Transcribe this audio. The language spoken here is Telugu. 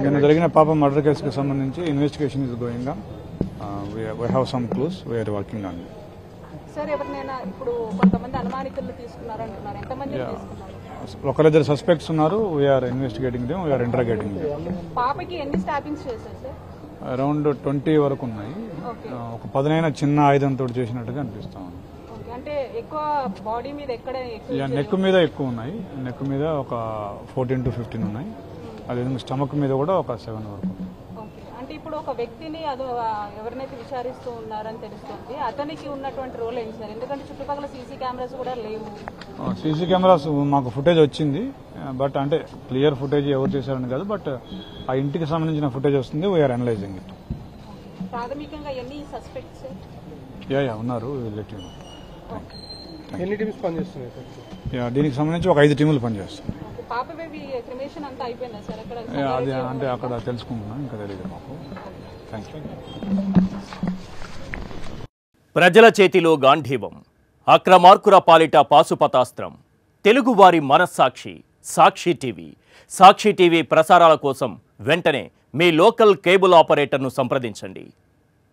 నిన్న జరిగిన పాప మర్డర్ కేసుకు సంబంధించి investigation is going on. We have some clues. We are working on it. Sir ఎవరినైనా ఇప్పుడు కొంతమంది అనుమానితులను తీసుకున్నారు అంటున్నారు. ఎంతమంది తీసుకున్నారు? ఒకరిద్దరు సస్పెక్ట్స్ ఉన్నారు. We are investigating them, we are interrogating them. పాపకి ఎన్ని స్టాబింగ్స్ చేశారు సార్? అరౌండ్ 20 వరకు ఉన్నాయి. ఒక 10 చిన్న ఆయుధంతో చేసినట్టుగా అనిపిస్తా ఉంది. అంటే ఎక్కువ బాడీ మీద ఎక్కడ? నెక్ మీద ఎక్కువ ఉన్నాయి. నెక్ మీద ఒక 14 to 15 ఉన్నాయి. అదేవిధంగా స్టమక్ మీద కూడా ఒక 7 వరకు. అంటే ఇప్పుడు ఒక వ్యక్తిని ఎవరినైతే విచారిస్తూ ఉన్నారని తెలుస్తుంది, అతనికి ఉన్నటువంటి రోల్ ఏంటి సార్? ఎందుకంటే చుట్టుపక్కల సీసీ కెమెరాస్ కూడా లేవు. సీసీ కెమెరాస్ మాకు ఫుటేజ్ వచ్చింది, బట్ అంటే క్లియర్ ఫుటేజ్ ఎవరు చేశారని కాదు, బట్ ఆ ఇంటికి సంబంధించిన ఫుటేజ్ వస్తుంది. We are analysing it. ప్రాథమికంగా ఎన్ని సస్పెక్ట్స్? ఉన్నారు. ఎన్ని టీమ్స్ పనిచేస్తున్నాయి సార్? దీనికి సంబంధించి ఒక 5 టీములు పనిచేస్తున్నాయి. పాప బేబీ క్రిమేషన్ అంతా అయిపోయిందా సార్? అది అంటే అక్కడ తెలుసుకుంటున్నాం, ఇంకా తెలియదు మాకు. Thank you. ప్రజల చేతిలో గాంధీవం, అక్రమార్కుల పాలిట పాశుపతాస్త్రం. తెలుగువారి మనస్సాక్షి సాక్షి టీవీ. సాక్షి టీవీ ప్రసారాల కోసం వెంటనే మీ లోకల్ కేబుల్ ఆపరేటర్ను సంప్రదించండి.